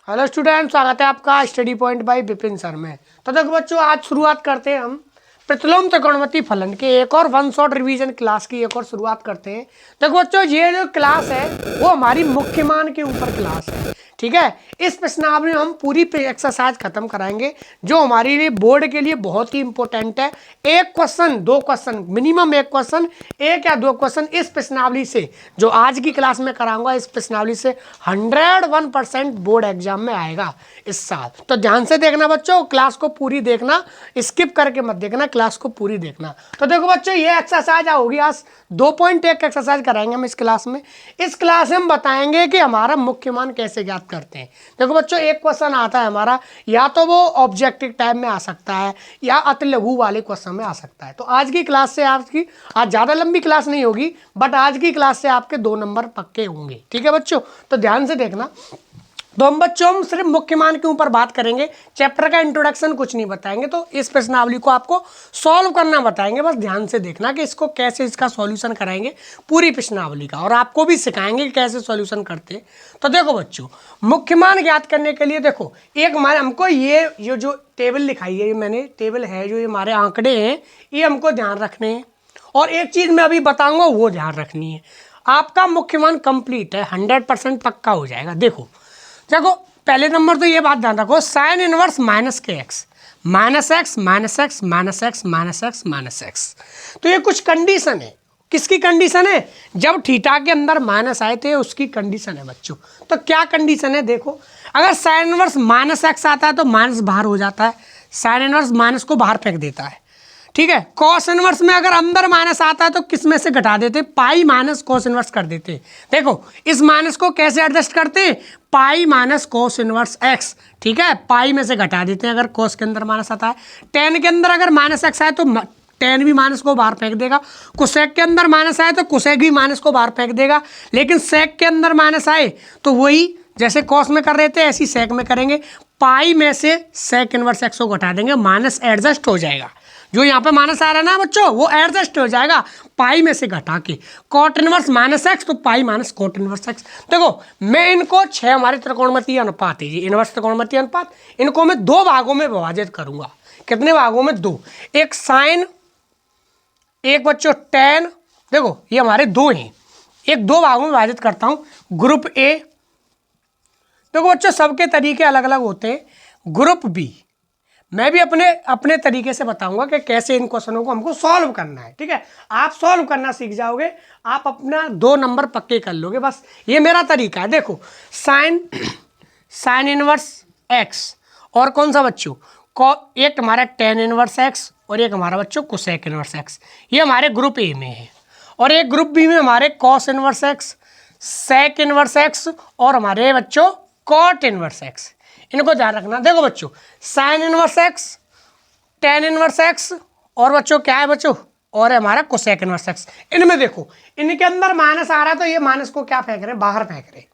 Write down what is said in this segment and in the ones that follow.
Hello student, स्वागत है आपका study point by Vipin sir में। तो देखो बच्चों, आज शुरुआत करते हैं हम प्रतिलोम त्रिकोणमिति फलन के एक और वन शॉट रिवीजन क्लास की एक और शुरुआत करते हैं। देखो बच्चों, ये जो क्लास है वो हमारी मुख्य मान के ऊपर क्लास है, ठीक है। इस प्रश्नावली में हम पूरी एक्सरसाइज खत्म कराएंगे जो हमारे लिए बोर्ड के लिए बहुत ही इंपॉर्टेंट है। एक क्वेश्चन, दो क्वेश्चन, मिनिमम एक क्वेश्चन, एक या दो क्वेश्चन इस प्रश्नावली से जो आज की क्लास में कराऊंगा, इस प्रश्नावली से 101% बोर्ड एग्जाम में आएगा इस साल। तो ध्यान से देखना बच्चों, क्लास को पूरी देखना, स्किप करके मत देखना, क्लास को पूरी देखना। तो देखो बच्चों, ये एक्सरसाइज होगी आज 2.1 एक्सरसाइज कराएंगे हम इस क्लास में। इस क्लास में हम बताएंगे कि हमारा मुख्य मान कैसे ज्ञात करते हैं। देखो बच्चों, एक क्वेश्चन आता है हमारा, या तो वो ऑब्जेक्टिव टाइप में आ सकता है या अति लघु वाले क्वेश्चन में आ सकता है। तो आज की क्लास से आपकी, आज ज़्यादा लंबी क्लास नहीं होगी, बट आज की क्लास से आपके 2 नंबर पक्के होंगे, ठीक है बच्चों। तो ध्यान से देखना। तो हम बच्चों, हम सिर्फ मुख्य मान के ऊपर बात करेंगे, चैप्टर का इंट्रोडक्शन कुछ नहीं बताएंगे। तो इस प्रश्नावली को आपको सॉल्व करना बताएंगे, बस ध्यान से देखना कि इसको कैसे, इसका सॉल्यूशन कराएंगे पूरी प्रश्नावली का, और आपको भी सिखाएंगे कि कैसे सॉल्यूशन करते हैं। तो देखो बच्चों, मुख्य मान ज्ञात करने के लिए देखो, एक हमारे हमको ये जो टेबल लिखाई है, ये मैंने टेबल है, जो ये हमारे आंकड़े हैं, ये हमको ध्यान रखने हैं। और एक चीज़ मैं अभी बताऊँगा वो ध्यान रखनी है। आपका मुख्य मान कंप्लीट है, 100% पक्का हो जाएगा। देखो पहले नंबर तो ये बात ध्यान रखो, साइन इनवर्स माइनस के x, minus x minus x minus x minus x minus x. तो ये कुछ कंडीशन है। किसकी कंडीशन है? जब थीटा के अंदर माइनस आए थे उसकी कंडीशन है बच्चों। तो क्या कंडीशन है? देखो, अगर साइन इनवर्स माइनस एक्स आता है तो माइनस बाहर हो जाता है, साइन इनवर्स माइनस को बाहर फेंक देता है, ठीक है। कॉस इनवर्स में अगर अंदर माइनस आता है तो किस में से घटा देते? पाई माइनस कॉस इनवर्स कर देते। देखो, इस माइनस को कैसे एडजस्ट करते हैं? पाई माइनस कॉस इनवर्स एक्स, ठीक है, पाई में से घटा देते हैं अगर कॉस के अंदर माइनस आता है। टेन के अंदर अगर माइनस एक्स आए तो टेन भी माइनस को बाहर फेंक देगा। कुसेक के अंदर माइनस आए तो कुसेक भी माइनस को बाहर फेंक देगा। लेकिन सेक के अंदर माइनस आए तो वही जैसे कॉस में कर रहे थे ऐसी सेक में करेंगे, पाई में से सेक इनवर्स एक्स को घटा देंगे, माइनस एडजस्ट हो जाएगा। जो यहाँ पे माइनस आ रहा है ना बच्चों, वो एडजस्ट हो जाएगा पाई में से घटा के। कॉट इनवर्स माइनस एक्स तो pi minus cot inverse x. देखो, मैं इनको 6 हमारे त्रिकोणमितीय अनुपात है, इनवर्स त्रिकोणमितीय अनुपात, इनको मैं 2 भागों में विभाजित करूंगा। कितने भागों में? 2। एक साइन, एक बच्चों टेन। देखो, ये हमारे 2 हैं, एक 2 भागों में विभाजित करता हूँ। ग्रुप ए, देखो बच्चों सबके तरीके अलग अलग होते हैं। ग्रुप बी, मैं भी अपने तरीके से बताऊंगा कि कैसे इन क्वेश्चनों को हमको सॉल्व करना है, ठीक है। आप सॉल्व करना सीख जाओगे, आप अपना 2 नंबर पक्के कर लोगे, बस ये मेरा तरीका है। देखो, साइन इनवर्स एक्स और कौन सा बच्चों, एक हमारा टेन इनवर्स एक्स और एक हमारा बच्चों कोसेक इनवर्स एक्स, ये हमारे ग्रुप ए में है। और एक ग्रुप बी में हमारे cos inverse x, sec inverse x और हमारे बच्चों कॉट इनवर्स एक्स। इनको ध्यान रखना। देखो बच्चों, sine inverse x, tan inverse x और बच्चों क्या है बच्चों, और है हमारा कोसेक इनवर्स एक्स। इनमें देखो, इनके अंदर माइनस आ रहा है तो ये माइनस को क्या फेंक रहे हैं? बाहर फेंक रहे हैं।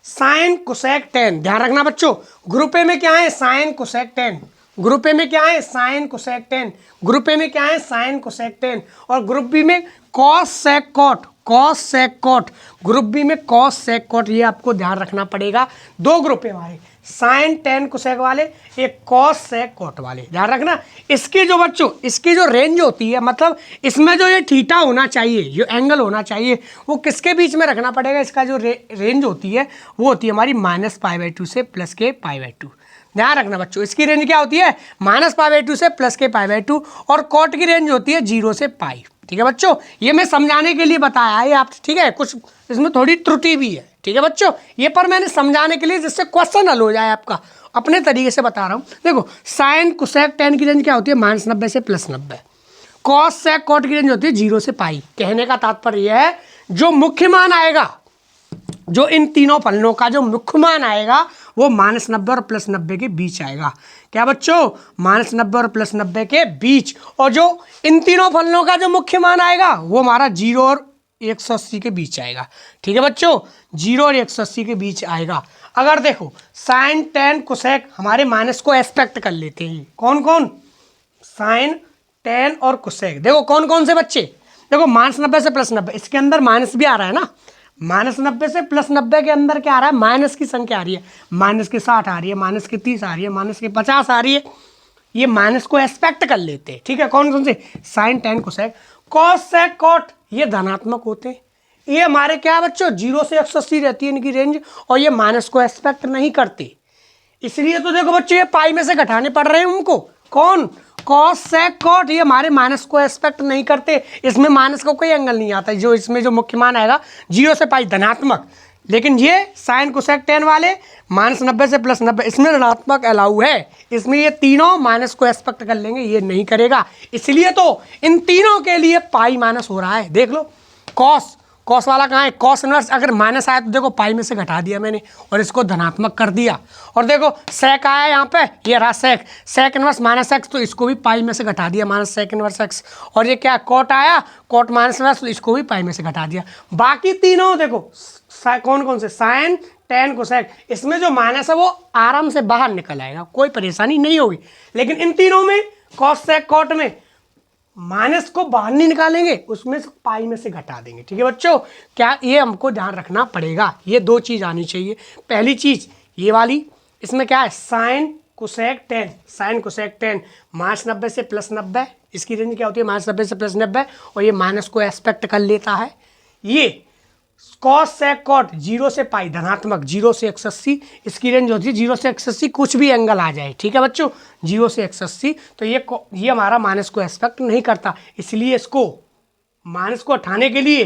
साइन कोसेक टेन, ध्यान रखना बच्चों, ग्रुप ए में क्या है? Sine cosec tan. Group A में क्या है? Sine cosec tan. Group A में क्या है? Sine cosec tan. और ग्रुप बी में cos sec cot, cos sec cot. Group B में कॉस सेक कॉट, ये आपको ध्यान रखना पड़ेगा। 2 ग्रुप है हमारे, साइन टेन कोसेक वाले, एक कॉस सेक कॉट वाले, ध्यान रखना। इसकी जो बच्चों, इसकी जो रेंज होती है, मतलब इसमें जो ये थीटा होना चाहिए, जो एंगल होना चाहिए, वो किसके बीच में रखना पड़ेगा? इसका जो रेंज होती है वो होती है हमारी -π/2 से +k π/2। ध्यान रखना बच्चों, इसकी रेंज क्या होती है? -π/2 से +k π/2। और कॉट की रेंज होती है 0 से पाई, ठीक है बच्चों। ये मैं समझाने के लिए बताया है आप, ठीक है, कुछ इसमें थोड़ी त्रुटि भी है, ठीक है बच्चों, ये पर मैंने समझाने के लिए जिससे क्वेश्चन हल हो जाए आपका, अपने तरीके से बता रहा हूँ। देखो, साइन कोसेक टेन की रेंज क्या होती है? -90 से +90। कॉस सेक कॉट की रेंज होती है 0 से पाई। कहने का तात्पर्य यह है, जो मुख्य मान आएगा, जो इन तीनों फलनों का जो मुख्य मान आएगा वो -90 और +90 के बीच आएगा। क्या बच्चों? -90 और +90 के बीच। और जो इन तीनों फलनों का जो मुख्य मान आएगा वो हमारा 0 और 180 के बीच आएगा, ठीक है बच्चों, 0 और 180 के बीच आएगा। अगर देखो, साइन टेन कोसेक, हमारे माइनस को एस्पेक्ट कर लेते हैं। कौन कौन? साइन टेन और कोसेक। देखो कौन कौन से बच्चे, देखो -90 से +90, इसके अंदर माइनस भी आ रहा है ना, -90 से +90 के अंदर क्या आ रहा है, माइनस की संख्या आ रही है, -60 आ रही है, -30 आ रही है, -50 आ रही है। ये माइनस को एस्पेक्ट कर लेते हैं, ठीक है। कौन कौन से, sign, ten, cosec, cos, sec, cot, ये धनात्मक होते हैं। ये हमारे क्या है बच्चों, 0 से 180 रहती है इनकी रेंज, और ये माइनस को एस्पेक्ट नहीं करते। इसलिए तो देखो बच्चों ये पाई में से घटाने पड़ रहे हैं हमको। कौन, कॉस, सेक, कॉट, ये हमारे माइनस को एस्पेक्ट नहीं करते, इसमें माइनस का कोई एंगल नहीं आता। जो इसमें जो मुख्य मान आएगा 0 से पाई धनात्मक, लेकिन ये साइन, कोसेक, टेन वाले -90 से +90 इसमें ऋणात्मक अलाउ है। इसमें ये तीनों माइनस को एस्पेक्ट कर लेंगे, ये नहीं करेगा। इसलिए तो इन तीनों के लिए पाई माइनस हो रहा है। देख लो, कॉस, कॉस वाला कहाँ है, कॉस इनवर्स अगर माइनस आया तो देखो पाई में से घटा दिया मैंने और इसको धनात्मक कर दिया। और देखो सेक आया यहाँ पे, ये रहा सेक, सेक इनवर्स -x, तो इसको भी पाई में से घटा दिया, -sec इनवर्स x। और ये क्या, कॉट आया, कॉट -इनवर्स, तो इसको भी पाई में से घटा दिया। बाकी तीनों देखो कौन कौन से, साइन, टेन, कोसेक, इसमें जो माइनस है वो आराम से बाहर निकल आएगा, कोई परेशानी नहीं होगी। लेकिन इन तीनों में, कॉस, सेक, कॉट में माइनस को बाहर नहीं निकालेंगे, उसमें से पाई में से घटा देंगे, ठीक है बच्चों। क्या ये हमको ध्यान रखना पड़ेगा, ये 2 चीज़ आनी चाहिए। पहली चीज़ ये वाली, इसमें क्या है, sine, cosec, tan, sine, cosec, tan, -90 से +90, इसकी रेंज क्या होती है, -90 से +90, और ये माइनस को एस्पेक्ट कर लेता है। ये कॉस, सेक, कॉट 0 से पाई धनात्मक, 0 से 180, इसकी रेंज होती है 0 से 180, कुछ भी एंगल आ जाए, ठीक है बच्चों, 0 से 180। तो ये हमारा माइनस को एस्पेक्ट नहीं करता, इसलिए इसको माइनस को हटाने के लिए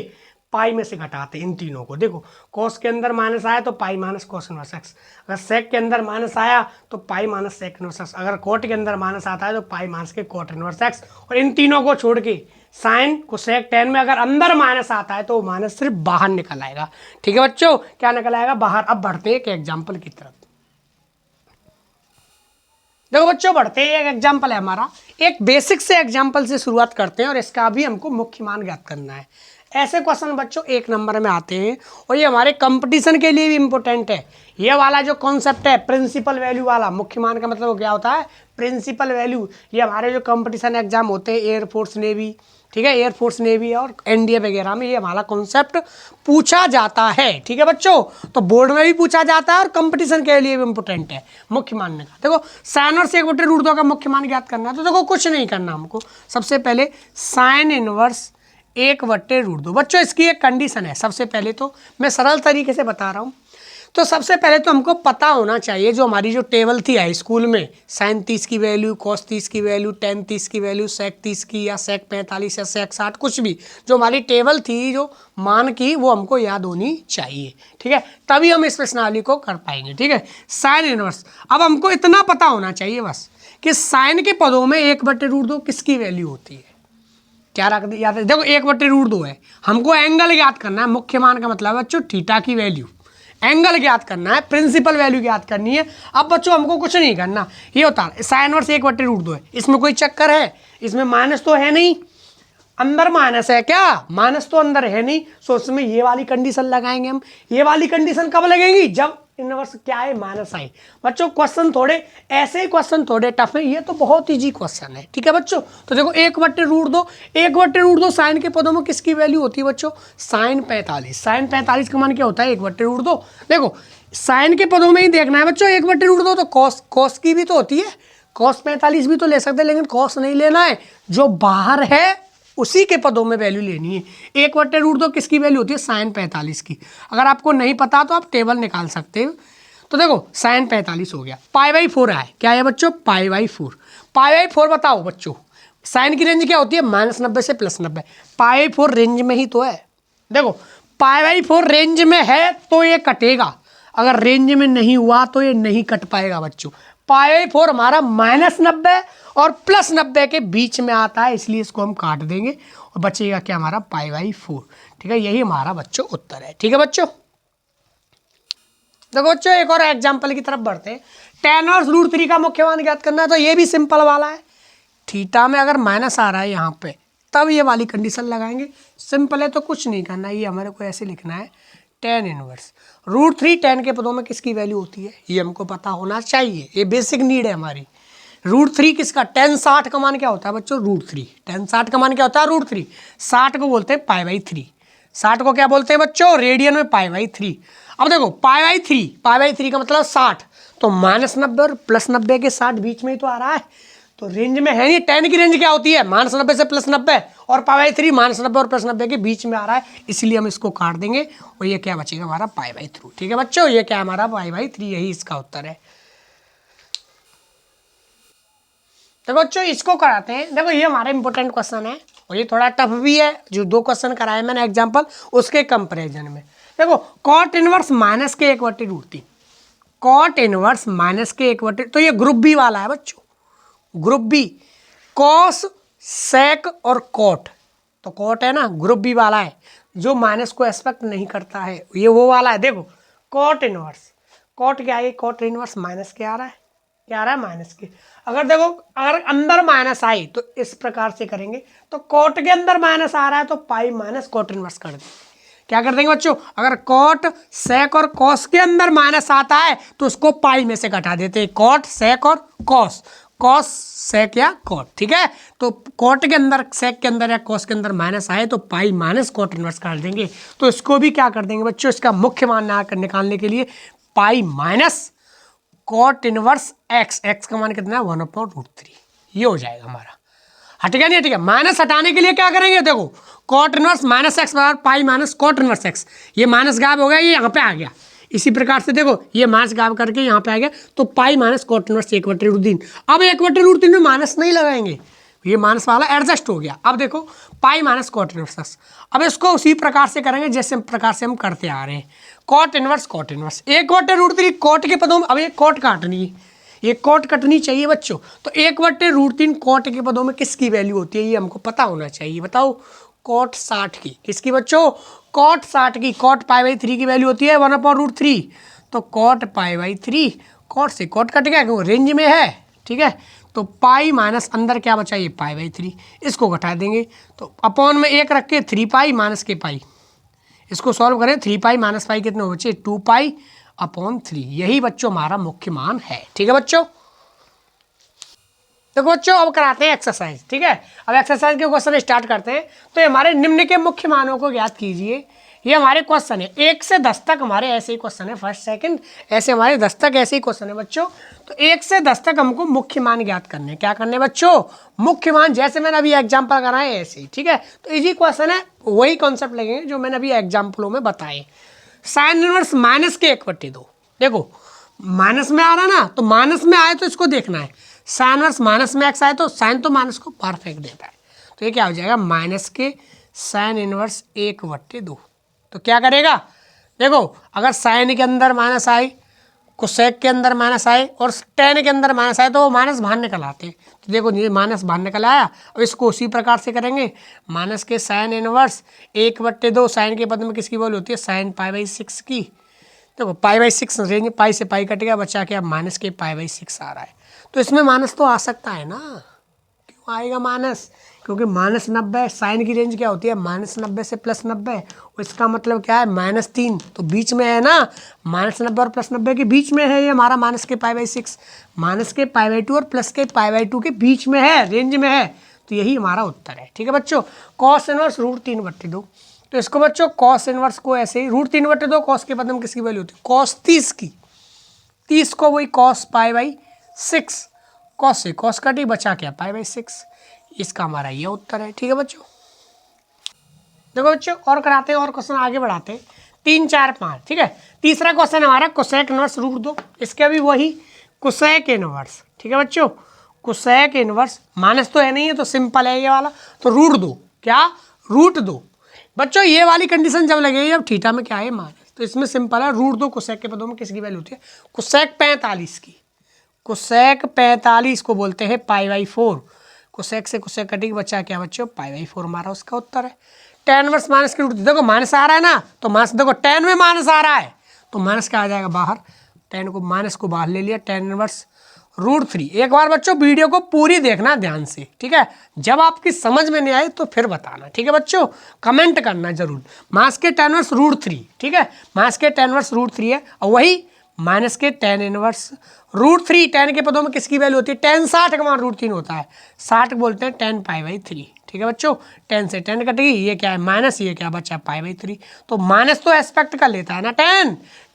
पाई में से घटाते इन तीनों को। देखो कॉस के अंदर माइनस आया तो pi minus cos inverse x, अगर सेक के अंदर माइनस आया तो pi minus sec inverse x, अगर कॉट के अंदर माइनस आता है तो पाई माइनस के कॉट इनवर्स एक्स। और इन तीनों को छोड़ के साइन, कोसेक, टेन में अगर अंदर माइनस आता है तो माइनस सिर्फ बाहर निकल आएगा, ठीक है बच्चों, क्या निकल आएगा, बाहर। अब बढ़ते हैं एक एग्जाम्पल की तरफ। देखो बच्चों बढ़ते हैं, एक एग्जाम्पल है हमारा, एक बेसिक से एग्जाम्पल से शुरुआत करते हैं और इसका भी हमको मुख्य मान ज्ञात करना है। ऐसे क्वेश्चन बच्चों 1 नंबर में आते हैं और ये हमारे कंपटीशन के लिए भी इंपॉर्टेंट है। ये वाला जो कॉन्सेप्ट है प्रिंसिपल वैल्यू वाला, मुख्य मान का मतलब क्या होता है, प्रिंसिपल वैल्यू। ये हमारे जो कंपटीशन एग्जाम होते हैं एयरफोर्स नेवी, ठीक है, एयरफोर्स नेवी और एनडीए वगैरह में ये हमारा कॉन्सेप्ट पूछा जाता है, ठीक है बच्चों। तो बोर्ड में भी पूछा जाता है और कंपटीशन के लिए भी इंपॉर्टेंट है मुख्य मान का। देखो साइन और सेक बटे रूट 2 का मुख्य मान ज्ञात करना है, तो देखो कुछ नहीं करना हमको, सबसे पहले साइन इनवर्स 1/√2। बच्चों इसकी एक कंडीशन है, सबसे पहले तो मैं सरल तरीके से बता रहा हूँ। तो सबसे पहले तो हमको पता होना चाहिए, जो हमारी जो टेबल थी हाई स्कूल में, साइन 30 की वैल्यू, कॉस 30 की वैल्यू, टेन 30 की वैल्यू, सेक 30 की या सेक 45 या सेक 60, कुछ भी जो हमारी टेबल थी जो मान की, वो हमको याद होनी चाहिए, ठीक है, तभी हम इस प्रश्नावली को कर पाएंगे, ठीक है। साइन इनवर्स, अब हमको इतना पता होना चाहिए बस कि साइन के पदों में 1/√2 किसकी वैल्यू होती है, क्या रख याद है। देखो 1/√2 है, हमको एंगल ज्ञात करना है, मुख्य मान का मतलब है बच्चों थीटा की वैल्यू, एंगल ज्ञात करना है, प्रिंसिपल वैल्यू ज्ञात करनी है। अब बच्चों हमको कुछ नहीं करना, ये होता है साइन इनवर्स 1/√2 है, इसमें कोई चक्कर है, इसमें माइनस तो है नहीं, अंदर माइनस है क्या, माइनस तो अंदर है नहीं, सो उसमें ये वाली कंडीशन लगाएंगे हम। ये वाली कंडीशन कब लगेगी, जब इनवर्स क्या है, माइनस आई। बच्चों क्वेश्चन थोड़े ऐसे ही, क्वेश्चन थोड़े टफ है, ये तो बहुत इजी क्वेश्चन है, ठीक है बच्चों। तो देखो 1/√2, 1/√2 साइन के पदों में किसकी वैल्यू होती है बच्चों, साइन 45, साइन 45 का मान क्या होता है 1/√2। देखो साइन के पदों में ही देखना है बच्चों 1/√2, तो कॉस की भी तो होती है, कॉस 45 भी तो ले सकते हैं, लेकिन कॉस नहीं लेना है, जो बाहर है उसी के पदों में वैल्यू लेनी है। 1/√2 किसकी वैल्यू होती है, साइन 45 की। अगर आपको नहीं पता तो आप टेबल निकाल सकते हो। तो देखो साइन 45 हो गया, π/4 है, क्या है बच्चों, π/4। π/4 बताओ बच्चों, साइन की रेंज क्या होती है, -90 से +90, π/4 रेंज में ही तो है। देखो π/4 रेंज में है तो ये कटेगा, अगर रेंज में नहीं हुआ तो ये नहीं कट पाएगा बच्चों। π/4 हमारा -90 और +90 के बीच में आता है, इसलिए इसको हम काट देंगे और बचेगा क्या हमारा π/4, ठीक है। यही हमारा बच्चों उत्तर है, ठीक है बच्चों। देखो बच्चों एक और एग्जाम्पल की तरफ बढ़ते हैं। tan और √3 का मुख्य मान ज्ञात करना है, तो ये भी सिंपल वाला है। थीटा में अगर माइनस आ रहा है यहाँ पे, तब ये वाली कंडीशन लगाएंगे, सिंपल है, तो कुछ नहीं करना, ये हमारे को ऐसे लिखना है tan इनवर्स √3 tan के पदों में किसकी वैल्यू होती है, ये हमको पता होना चाहिए, ये बेसिक नीड है हमारी। √3 किसका, tan 60 का मान क्या होता है बच्चों, √3, tan 60 का मान क्या होता है √3, 60 को बोलते हैं π/3, 60 को क्या बोलते हैं बच्चों, रेडियन में π/3। अब देखो π/3 का मतलब 60, तो -90 और +90 के 60 बीच में ही तो आ रहा है, तो रेंज में है नहीं। 10 की रेंज क्या होती है, -90 से +90, और π/3 -90 और +90 के बीच में आ रहा है, इसलिए हम इसको काट देंगे और ये क्या बचेगा हमारा π/3। ठीक है बच्चों, ये क्या है हमारा π/3, यही इसका उत्तर है। तो बच्चों इसको कराते हैं। देखो ये हमारा इंपॉर्टेंट क्वेश्चन है और ये थोड़ा टफ भी है, जो 2 क्वेश्चन कराए मैंने एग्जांपल उसके कंपैरिजन में। देखो cot inverse -के1/√3, cot inverse -K1/, तो ये ग्रुप बी वाला है बच्चों, ग्रुप बी, कॉस, सेक और कॉट। तो कॉट है ना, ग्रुप बी वाला है, जो माइनस को एक्सपेक्ट नहीं करता है, ये वो वाला है। देखो कॉट इनवर्स, कॉट क्या है, कॉट इनवर्स माइनस के आ रहा है, क्या आ रहा है माइनस के। अगर देखो अगर अंदर माइनस आई तो इस प्रकार से करेंगे, तो कॉट के अंदर माइनस आ रहा है तो पाई माइनस कॉट इनवर्स कर देंगे। क्या कर देंगे बच्चों, अगर कॉट, सेक और कॉस के अंदर माइनस आता है तो उसको पाई में से घटा देते हैं, कॉट, सेक और कॉस, कॉस, सेक या कॉट। ठीक है, तो कॉट के अंदर, सेक के अंदर या कॉस के अंदर माइनस आए तो पाई माइनस कॉट इनवर्स कर देंगे। तो इसको भी क्या कर देंगे बच्चों, इसका मुख्य मान निकालने के लिए pi minus cot inverse x, x का मान कितना है 1/√3, ये हो जाएगा हमारा। हटेगा नहीं, हटेगा। माइनस हटाने के लिए क्या करेंगे, देखो कॉट इनवर्स -x बराबर pi minus cot inverse x, ये माइनस गायब हो गया, ये यहाँ पे आ गया। इसी प्रकार से देखो ये माइनस गायब करके यहाँ पे आ गया, तो पाई माइनस कॉट इनवर्स 1/√3। अब 1/√3 में माइनस नहीं लगाएंगे, ये माइनस वाला एडजस्ट हो गया। अब देखो पाई माइनस कॉट इनवर्स, अब इसको उसी प्रकार से करेंगे जैसे प्रकार से हम करते आ रहे हैं। कॉट इनवर्स 1/√3 कॉट के पदों में, अब ये कॉट काटनी है, ये कॉट कटनी चाहिए बच्चों, तो 1/√3 कॉट के पदों में किसकी वैल्यू होती है ये हमको पता होना चाहिए। बताओ, कॉट 60 की, किसकी बच्चों, कॉट 60 की, कॉट π/3 की वैल्यू होती है 1/√3, तो कॉट π/3, कॉट से कॉट कट गया क्योंकि रेंज में है। ठीक है, तो पाई माइनस अंदर क्या बचा, ये π/3, इसको घटा देंगे, तो अपॉन में 1 रख के 3 पाई माइनस के पाई, इसको सॉल्व करें, 3 पाई माइनस पाई कितने बचे, 2 पाई/3, यही बच्चों हमारा मुख्य मान है। ठीक है बच्चों, देखो बच्चों अब कराते हैं एक्सरसाइज। ठीक है, अब एक्सरसाइज के क्वेश्चन स्टार्ट करते हैं। तो ये हमारे निम्न के मुख्य मानों को ज्ञात कीजिए, ये हमारे क्वेश्चन है 1 से 10 तक, हमारे ऐसे ही क्वेश्चन है, फर्स्ट सेकंड ऐसे हमारे 10 तक ऐसे ही क्वेश्चन है बच्चों। तो 1 से 10 तक हमको मुख्य मान ज्ञात करने हैं। क्या करने बच्चों, मुख्य मान, जैसे मैंने अभी एग्जाम्पल कराए ऐसे ही। ठीक है, तो इजी क्वेश्चन है, वही कॉन्सेप्ट लगेंगे जो मैंने अभी एग्जाम्पलों में बताए। साइन इनवर्स -के1/2, देखो माइनस में आ रहा ना, तो माइनस में आए तो इसको देखना है, साइन इनवर्स माइनस में एक्स आए तो साइन तो माइनस को परफेक्ट देता है, तो ये क्या हो जाएगा माइनस के साइन इनवर्स 1/2। तो क्या करेगा, देखो अगर साइन के अंदर माइनस आए, कोसेक के अंदर माइनस आए और टेन के अंदर माइनस आए तो वो माइनस बाहर निकल आते हैं। तो देखो ये माइनस बाहर निकल आया, अब इसको उसी प्रकार से करेंगे, माइनस के साइन इनवर्स 1/2, साइन के पद में किसकी वैल्यू होती है, साइन π/6 की। देखो π/6 रेंज, पाई से पाई कट गया, बचा के अब माइनस के π/6 आ रहा है, तो इसमें माइनस तो आ सकता है ना, क्यों आएगा माइनस, क्योंकि -90, साइन की रेंज क्या होती है -90 से +90, इसका मतलब क्या है -3, तो बीच में है ना, -90 और +90 के बीच में है ये हमारा माइनस के π/6, माइनस के π/2 और प्लस के π/2 के बीच में है, रेंज में है, तो यही हमारा उत्तर है। ठीक है बच्चों, कॉस इनवर्स √3/2, तो इसको बच्चों कॉस इनवर्स को ऐसे ही √3/2, कॉस के पद में किसकी वैल्यू होती है, कॉस 30 की, 30 को वही कॉस π/6, कॉस से कॉस कटी, बचा क्या π/6, इसका हमारा ये उत्तर है। ठीक है बच्चों, देखो बच्चों और कराते हैं और क्वेश्चन आगे बढ़ाते हैं, 3, 4, 5। ठीक है, तीसरा क्वेश्चन हमारा कोसेक इनवर्स √2, इसका भी वही कोसेक इनवर्स। ठीक है बच्चों, कोसेक इनवर्स, माइनस तो है नहीं है तो सिंपल है ये वाला, तो √2, क्या √2 बच्चों, ये वाली कंडीशन जब लगेगी अब थीटा में क्या है माइनस, तो इसमें सिंपल है, √2 कोसेक के पदों में किसकी वैल्यू होती है, कोसेक 45 की, कोसेक 45 को बोलते हैं π/4, कोसेक से कोसेक कटी, बचा क्या बच्चों π/4, हमारा उसका उत्तर है। tan इनवर्स माइनस की √3, देखो माइनस आ रहा है ना, तो माइनस, देखो tan में माइनस आ रहा है तो माइनस क्या आ जाएगा बाहर, tan को माइनस को बाहर ले लिया, tan इनवर्स √3। एक बार बच्चों वीडियो को पूरी देखना ध्यान से, ठीक है, जब आपकी समझ में नहीं आए तो फिर बताना। ठीक है बच्चों, कमेंट करना जरूर, माइनस के tan इनवर्स √3, ठीक है, माइनस के tan इनवर्स √3 है, और वही माइनस के tan इनवर्स √3, tan के पदों में किसकी वैल्यू होती है, tan 60 का मान √3 होता है, 60 बोलते हैं tan π/3। ठीक है बच्चों, 10 से 10 कटेगी, ये क्या है माइनस, ये क्या बचा π/3। तो माइनस तो एस्पेक्ट का लेता है ना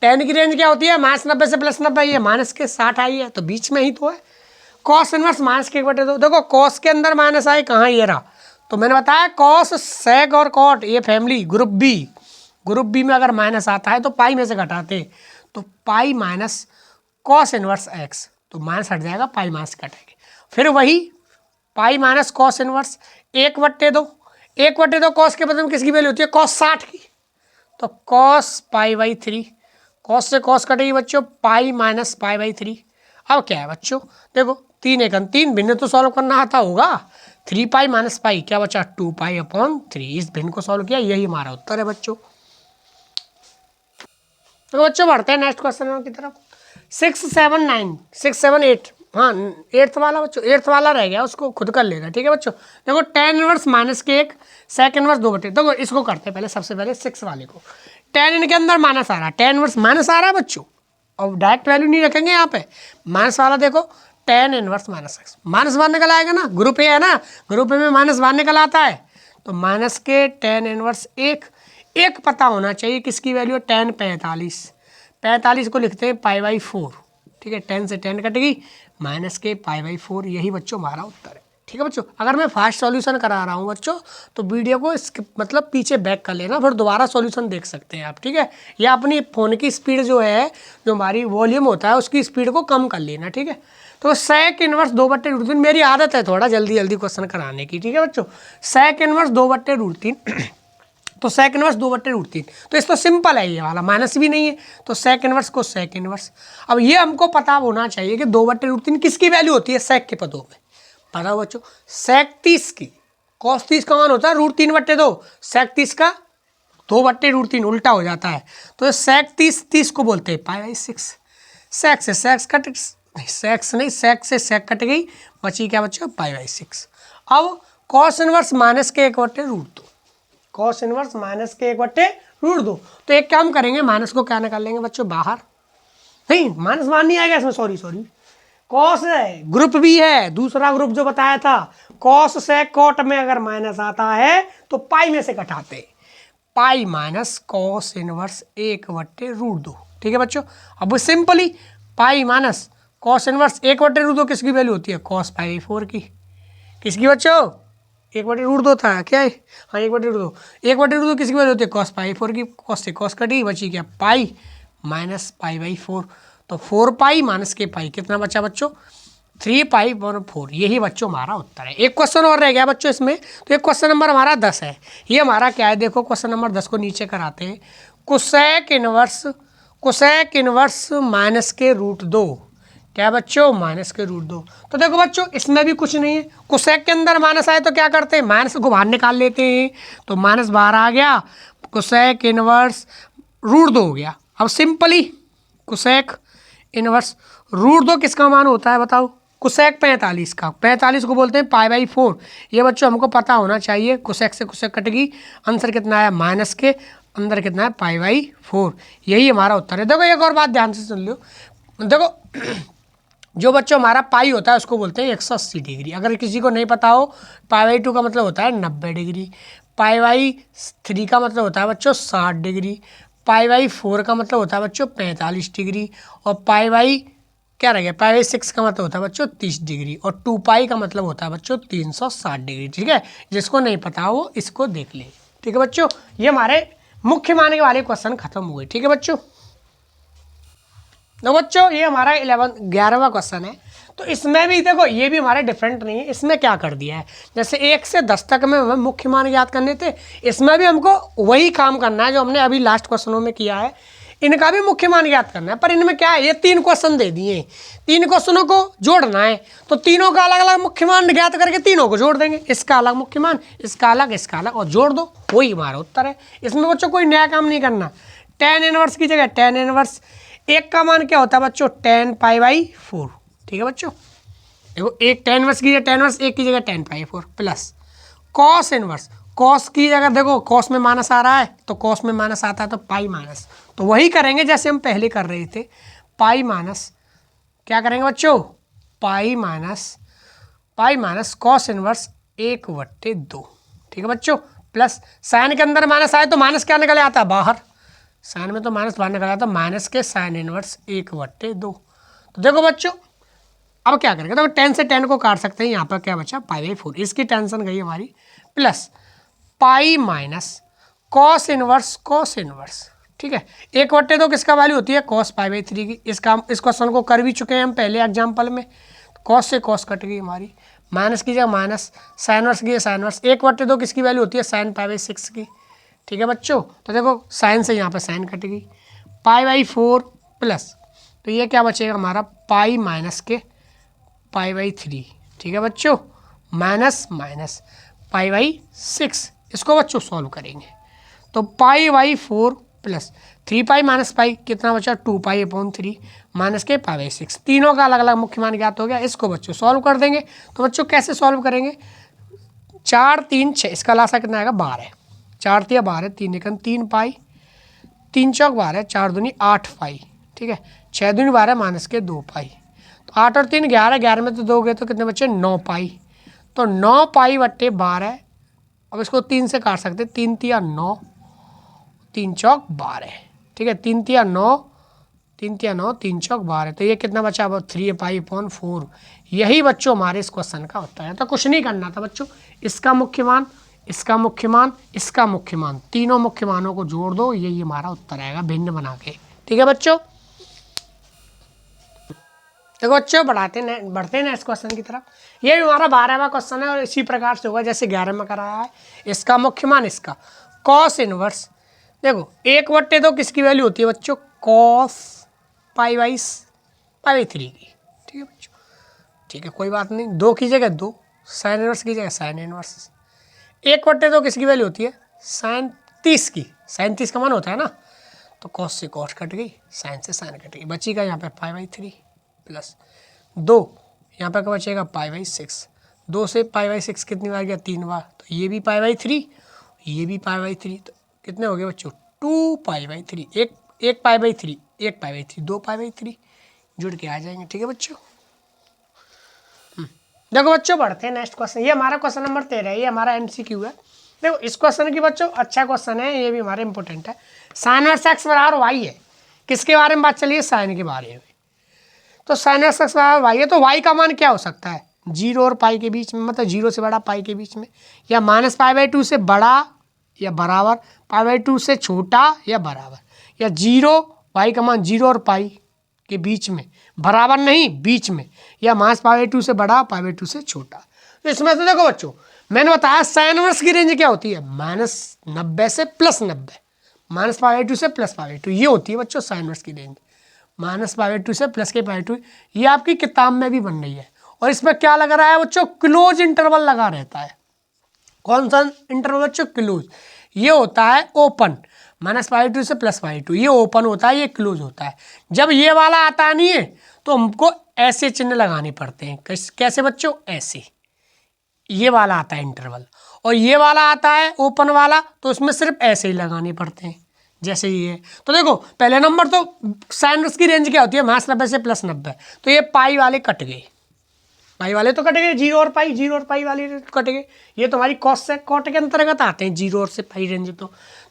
10 की रेंज क्या होती है -90 से +90, ये माइनस के 60 आई है तो बीच में ही तो है। कॉस इनवर्स माइनस के 1/2, देखो कॉस के अंदर माइनस आए कहाँ, ये रहा। तो मैंने बताया कॉस सेक और कॉट ये फैमिली ग्रुप बी में अगर माइनस आता है तो पाई में से घटाते, तो pi minus cos inverse x, तो माइनस हट जाएगा, पाई माइनस कटेंगे। फिर वही पाई माइनस कॉस इनवर्स 1/2 कॉस के बदले में किसकी वैल्यू होती है कॉस 60 की, तो कॉस π/3, कॉस से कॉस कटेगी बच्चों, पाई माइनस π/3। अब क्या है बच्चों, देखो 3 एकम 3 भिन्न तो सॉल्व करना आता होगा, 3 पाई माइनस पाई क्या बचा 2 पाई/3, इस भिन्न को सॉल्व किया, यही हमारा उत्तर है बच्चों। तो बच्चों बढ़ते हैं नेक्स्ट क्वेश्चन की तरफ। 6, 7, 9, 6, 7, 8, हाँ 8th वाला बच्चों, 8th वाला रह गया, उसको खुद कर लेना, ठीक है बच्चों। देखो tan इनवर्स माइनस के 1, सेक इनवर्स 2/3, देखो इसको करते हैं पहले, सबसे पहले 6 वाले को। tan इनके अंदर माइनस आ रहा है, tan इनवर्स माइनस आ रहा है बच्चों, और डायरेक्ट वैल्यू नहीं रखेंगे यहाँ पे, माइनस वाला देखो tan inverse minus x, minus बाहर निकल आएगा ना, ग्रुप ए है ना, ग्रुप ए में माइनस बाहर निकल आता है, तो माइनस के tan इनवर्स 1 पता होना चाहिए, किसकी वैल्यू है tan 45 को लिखते हैं π/4, ठीक है, 10 से 10 कटेगी, माइनस के π/4, यही बच्चों हमारा उत्तर है, ठीक है बच्चों। अगर मैं फास्ट सॉल्यूशन करा रहा हूँ बच्चों तो वीडियो को मतलब पीछे बैक कर लेना, फिर दोबारा सॉल्यूशन देख सकते हैं आप, ठीक है, या अपनी फ़ोन की स्पीड जो है, जो हमारी वॉल्यूम होता है उसकी स्पीड को कम कर लेना, ठीक है। तो सेक इनवर्स 2/√3, मेरी आदत है थोड़ा जल्दी क्वेश्चन कराने की, ठीक है बच्चों। सेक इनवर्स 2/√3 तो सेक इनवर्स 2/√3, तो इस तो सिंपल है, ये वाला माइनस भी नहीं है, तो सेक इनवर्स को सेक इनवर्स। अब ये हमको पता होना चाहिए कि 2/√3 किसकी वैल्यू होती है सेक के पदों में, पता हो बच्चों, सेक 30 की, कॉस 30 का मान होता है √3/2, सेक 30 का 2/√3 उल्टा हो जाता है, तो सेक 30 को बोलते हैं π/6। सेक से सेक्स कट, सेक से सेक कट गई, बची क्या बच्चों π/6। अब कॉस इनवर्स माइनस के 1/√2, कॉस इनवर्स माइनस के 1/√2, तो एक काम करेंगे, माइनस को क्या निकाल लेंगे बच्चों बाहर, नहीं माइनस मान नहीं आएगा इसमें, सॉरी कॉस है, ग्रुप भी है, दूसरा ग्रुप जो बताया था, कॉस से कॉट में अगर माइनस आता है तो पाई में से घटाते, पाई माइनस कॉस इनवर्स 1/√2, ठीक है बच्चों। अब सिंपली पाई माइनस कॉस इनवर्स 1/√2 किसकी वैल्यू होती है कॉस π/4 की, किसकी बच्चों 1/√2 था क्या है, हाँ 1/√2 किसकी वैल्यू होती है कॉस π/4 की, कॉस से कॉस कटी, बची क्या पाई माइनस π/4, तो 4 पाई माइनस के पाई कितना बचा बच्चों 3 π/4, यही बच्चों हमारा उत्तर है। एक क्वेश्चन और रह गया बच्चों इसमें, तो एक क्वेश्चन नंबर हमारा 10 है, ये हमारा क्या है देखो, क्वेश्चन नंबर 10 को नीचे कराते हैं। कोसेक इनवर्स माइनस के √2, क्या बच्चों माइनस के √2, तो देखो बच्चों इसमें भी कुछ नहीं है, कोसेक के अंदर माइनस आए तो क्या करते हैं माइनस को बाहर निकाल लेते हैं, तो माइनस बाहर आ गया, कोसेक इनवर्स √2 हो गया। अब सिंपली कोसेक इनवर्स √2 किसका मान होता है बताओ, कोसेक 45 का, 45 को बोलते हैं π/4, ये बच्चों हमको पता होना चाहिए, कोसेक से कोसेक कटेगी, आंसर कितना है माइनस के अंदर कितना है π/4, यही हमारा उत्तर है। देखो एक और बात ध्यान से सुन लो, देखो जो बच्चों हमारा पाई होता है उसको बोलते हैं 180 डिग्री, अगर किसी को नहीं पता हो π/2 का मतलब होता है 90 डिग्री, π/3 का मतलब होता है बच्चों 60 डिग्री, π/4 का मतलब होता है बच्चों 45 डिग्री, और क्या रह गया π/6 का मतलब होता है बच्चों 30 डिग्री, और 2 पाई का मतलब होता है बच्चों 360 डिग्री, ठीक है। जिसको नहीं पता हो इसको देख ले, ठीक है बच्चों। ये हमारे मुख्य मानने वाले क्वेश्चन खत्म हुए, ठीक है बच्चों। तो बच्चों ये हमारा 11वां क्वेश्चन है, तो इसमें भी देखो ये भी हमारे डिफरेंट नहीं है, इसमें क्या कर दिया है, जैसे 1 से 10 तक में हमें मुख्य मान याद करने थे, इसमें भी हमको वही काम करना है जो हमने अभी लास्ट क्वेश्चनों में किया है, इनका भी मुख्य मान याद करना है। पर इनमें क्या है, ये 3 क्वेश्चन दे दिए, 3 क्वेश्चनों को जोड़ना है, तो तीनों का अलग अलग मुख्य मान ज्ञात करके तीनों को जोड़ देंगे, इसका अलग मुख्य मान, इसका अलग और जोड़ दो, वही हमारा उत्तर है। इसमें बच्चों कोई नया काम नहीं करना। tan इनवर्स की जगह tan इनवर्स 1 का मान क्या होता है बच्चों tan π/4, ठीक है बच्चों। देखो एक tan इनवर्स की जगह tan इनवर्स 1 की जगह tan π/4 plus cos inverse, cos की जगह देखो कॉस में माइनस आ रहा है तो कॉस में माइनस आता है तो पाई माइनस, तो वही करेंगे जैसे हम पहले कर रहे थे, पाई माइनस क्या करेंगे बच्चों पाई माइनस कॉस इनवर्स 1/2। ठीक है बच्चों, प्लस साइन के अंदर माइनस आए तो माइनस क्या निकल आता है बाहर, साइन में तो माइनस बाहर निकल आता है, माइनस के साइन इनवर्स 1/2। तो देखो बच्चों अब क्या करेंगे, तो 10 से 10 को काट सकते हैं, यहाँ पर क्या बचा π/4, इसकी टेंशन गई हमारी, plus pi minus cos inverse. ठीक है, 1/2 किसका वैल्यू होती है कॉस π/3 की। इस क्वेश्चन को कर भी चुके हैं हम पहले एग्जाम्पल में, कॉस से कॉस कट गई हमारी, माइनस की जगह माइनस, साइन वर्स की साइन वर्स, 1/2 किसकी वैल्यू होती है साइन π/6 की। ठीक है बच्चों, तो देखो साइन से यहाँ पे साइन कट गई, π/4 प्लस, तो ये क्या बचेगा हमारा पाई माइनस के π/3। ठीक है बच्चों, माइनस माइनस π/6, इसको बच्चों सॉल्व करेंगे तो π/4 प्लस 3π माइनस पाई कितना बचा 2π/3 माइनस के π/6, तीनों का अलग अलग मुख्य मान ज्ञात हो गया। इसको बच्चों सॉल्व कर देंगे, तो बच्चों कैसे सॉल्व करेंगे, 4 3 6, इसका लासा कितना आएगा 12, 4 3 12, 3 1 3π, 3 चौक 12, 4 दूनी 8π। ठीक है, 6 दूनी 12 माइनस के 2π, तो 8 और 3 11, 11 में तो 2 गए तो कितने बच्चे 9π, तो 9π/12। अब इसको 3 से काट सकते, 3 3 9, 3 चौक 12। ठीक है, 3 3 9, 3 3 9, 3 चौक 12, तो ये कितना बचा अब 3π/4। यही बच्चों हमारे इस क्वेश्चन का उत्तर है। तो कुछ नहीं करना था बच्चों, इसका मुख्य मान, इसका मुख्य मान, इसका मुख्य मान, तीनों मुख्य मानों को जोड़ दो, यही हमारा उत्तर आएगा भिन्न बना के। ठीक है बच्चों, देखो बच्चों बढ़ते हैं नेक्स्ट क्वेश्चन की तरफ। ये भी हमारा 12वां क्वेश्चन है और इसी प्रकार से होगा जैसे 11 में कराया है। इसका मुख्य मान, इसका कॉस इनवर्स, देखो 1/2 किसकी वैल्यू होती है बच्चों कॉस π/3 की। ठीक है बच्चों, ठीक है कोई बात नहीं, 2 की जगह 2, साइन इनवर्स की जगह साइन इनवर्स। 1/2 किसकी वैल्यू होती है साइन 30 की, साइन 30 का मान होता है ना, तो कॉस से कॉस कट गई, साइन से साइन कट गई, बची का यहाँ पे π/3 प्लस 2, यहाँ पर क्या बचेगा π/6, 2 से π/6 कितनी बार गया 3 बार, तो ये भी π/3, ये भी π/3, तो कितने हो गए बच्चों 2π/3, एक π/3, एक π/3, 2π/3 जुड़ के आ जाएंगे। ठीक है बच्चों, देखो बच्चों बढ़ते हैं नेक्स्ट क्वेश्चन। ये हमारा क्वेश्चन नंबर 13 है, ये हमारा MCQ है। देखो इस क्वेश्चन की बच्चों अच्छा क्वेश्चन है, ये भी हमारा इंपॉर्टेंट है। साइन वर्स x बराबर y है, किसके बारे में बात चलिए साइन के बारे में, तो साइन वर्स x बराबर y है, तो y का मान क्या हो सकता है 0 और पाई के बीच में, मतलब 0 से बड़ा पाई के बीच में, या -π/2 से बड़ा या बराबर, π/2 से छोटा या बराबर, या 0, y का मान 0 और पाई के बीच में, बराबर नहीं बीच में, या -π/2 से बड़ा π/2 से छोटा। तो इसमें तो देखो बच्चों मैंने बताया साइन वर्स की रेंज क्या होती है -90 से +90, -π/2 से +π/2, ये होती है बच्चों साइन वर्स की रेंज, -π/2 से प्लस के π/2। ये आपकी किताब में भी बन रही है, और इसमें क्या लगा रहा है बच्चों क्लोज इंटरवल लगा रहता है। कौन सा इंटरवल बच्चों क्लोज, ये होता है ओपन, -π/2 से +π/2, ये ओपन होता है, ये क्लोज होता है। जब ये वाला आता नहीं है तो हमको ऐसे चिन्ह लगाने पड़ते हैं, कैसे बच्चों ऐसे, ये वाला आता है इंटरवल, और ये वाला आता है ओपन वाला, तो उसमें सिर्फ ऐसे ही लगाने पड़ते हैं जैसे ये है। तो देखो पहले नंबर तो साइन वर्स की रेंज क्या होती है -90 से +90, तो ये पाई वाले कट गए, पाई वाले तो कट गए, 0 और पाई, 0 और पाई वाले कट गए, ये तो हमारी कॉस से कॉट के अंतर्गत आते हैं 0 और से पाई रेंज।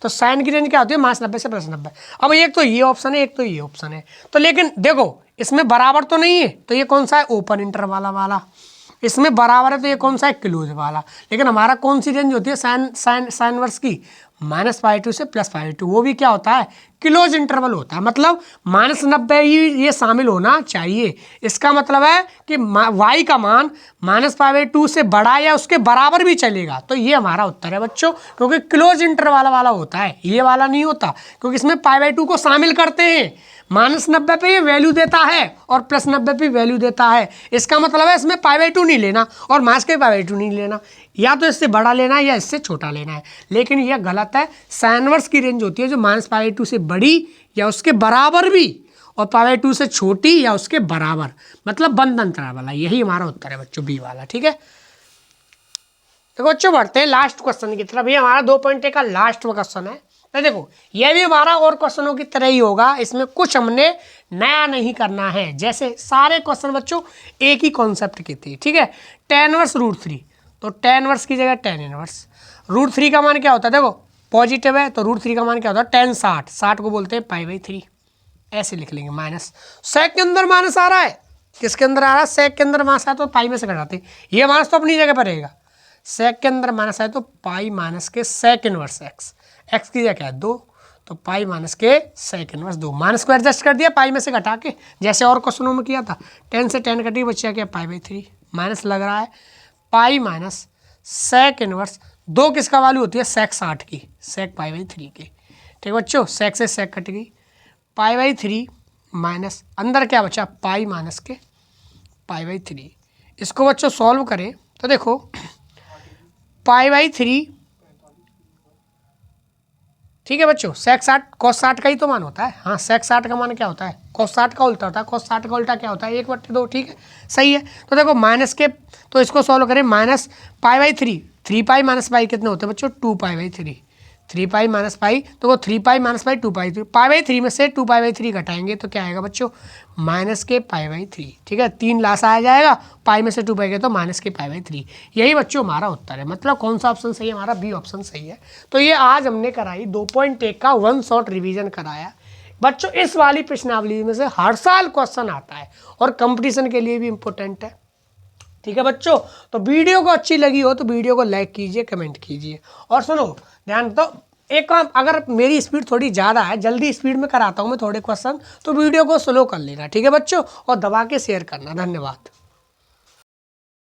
तो साइन की रेंज क्या होती है -90 से +90। अब एक तो ये ऑप्शन है, एक तो ये ऑप्शन है, तो लेकिन देखो इसमें बराबर तो नहीं है, तो ये कौन सा है ओपन इंटरवल वाला, इसमें बराबर है तो ये कौन सा है क्लोज वाला। लेकिन हमारा कौन सी रेंज होती है साइन वर्स की -π/2 से +π/2, वो भी क्या होता है क्लोज इंटरवल होता है, मतलब -90 ही ये शामिल होना चाहिए। इसका मतलब है कि y का मान -π/2 से बड़ा या उसके बराबर भी चलेगा, तो ये हमारा उत्तर है बच्चों, क्योंकि क्लोज इंटरवल वाला होता है, ये वाला नहीं होता, क्योंकि इसमें π/2 को शामिल करते हैं। -90 पे ये वैल्यू देता है और +90 पे वैल्यू देता है, इसका मतलब है इसमें π/2 नहीं लेना और माइनस के π/2 नहीं लेना, या तो इससे बड़ा लेना है या इससे छोटा लेना है। लेकिन यह गलत है, साइन वर्स की रेंज होती है जो -π/2 से बड़ी या उसके बराबर भी, और π/2 से छोटी या उसके बराबर, मतलब बंद अंतराल वाला। यही हमारा उत्तर है बच्चों बी वाला। ठीक है, तो बच्चों बढ़ते हैं लास्ट क्वेश्चन की तरफ। ये हमारा 2.1 का लास्ट क्वेश्चन है। तो देखो ये भी हमारा और क्वेश्चनों की तरह ही होगा, इसमें कुछ हमने नया नहीं करना है, जैसे सारे क्वेश्चन बच्चों एक ही कॉन्सेप्ट के थे। ठीक है, tan−1√3, तो tan इनवर्स की जगह tan इनवर्स। √3 का मान क्या होता है, देखो पॉजिटिव है तो √3 का मान क्या होता है tan 60, 60 को बोलते हैं π/3, ऐसे लिख लेंगे माइनस। सेक के अंदर माइनस आ रहा है, किसके अंदर आ रहा है, सेक के अंदर माइनस है तो पाई में से घटाते, ये माइनस तो अपनी जगह पर रहेगा। सेक के अंदर माइनस है तो पाई माइनस के सेक इनवर्स एक्स, एक्स की जगह क्या है 2, तो पाई माइनस के सेक इनवर्स 2, माइनस को एडजस्ट कर दिया पाई में से घटा के, जैसे और क्वेश्चनों में किया था। 10 से 10 घटी बचा क्या π/3, माइनस लग रहा है पाई माइनस सेक इनवर्स 2 किसका वैल्यू होती है, सेक 60 की, सेक π/3 की। ठीक बच्चों, सेक से सेक कट गई, π/3 माइनस अंदर क्या बचा पाई माइनस के π/3। इसको बच्चों सॉल्व करें तो देखो π/3, ठीक है बच्चों, सेक 60 cos 60 का ही तो मान होता है। हाँ, सेक 60 का मान क्या होता है, cos 60 का उल्टा होता है, cos 60 का उल्टा क्या होता है 1/2, ठीक है सही है। तो देखो माइनस के, तो इसको सॉल्व करें, माइनस π/3, 3 पाई माइनस पाई कितने होते हैं बच्चों 2 π/3, 3 पाई माइनस पाई तो वो 3 पाई माइनस पाई 2 पाई, π/3 में से 2 π/3 घटाएंगे तो क्या आएगा बच्चों माइनस के π/3, ठीक है 3 लास आ जाएगा, पाई में से 2 पाई गए तो माइनस के π/3। यही बच्चों हमारा उत्तर है, मतलब कौन सा ऑप्शन सही है, हमारा बी ऑप्शन सही है। तो ये आज हमने कराई 2.1 का 1 शॉट रिवीजन कराया बच्चों। इस वाली प्रश्नावली में से हर साल क्वेश्चन आता है और कंपटीशन के लिए भी इंपॉर्टेंट है, ठीक है बच्चों। तो वीडियो को अच्छी लगी हो तो वीडियो को लाइक कीजिए, कमेंट कीजिए, और सुनो ध्यान, तो एक काम, अगर मेरी स्पीड थोड़ी ज़्यादा है, जल्दी स्पीड में कराता हूँ मैं थोड़े क्वेश्चन, तो वीडियो को स्लो कर लेना, ठीक है बच्चों, और दबा के शेयर करना। धन्यवाद।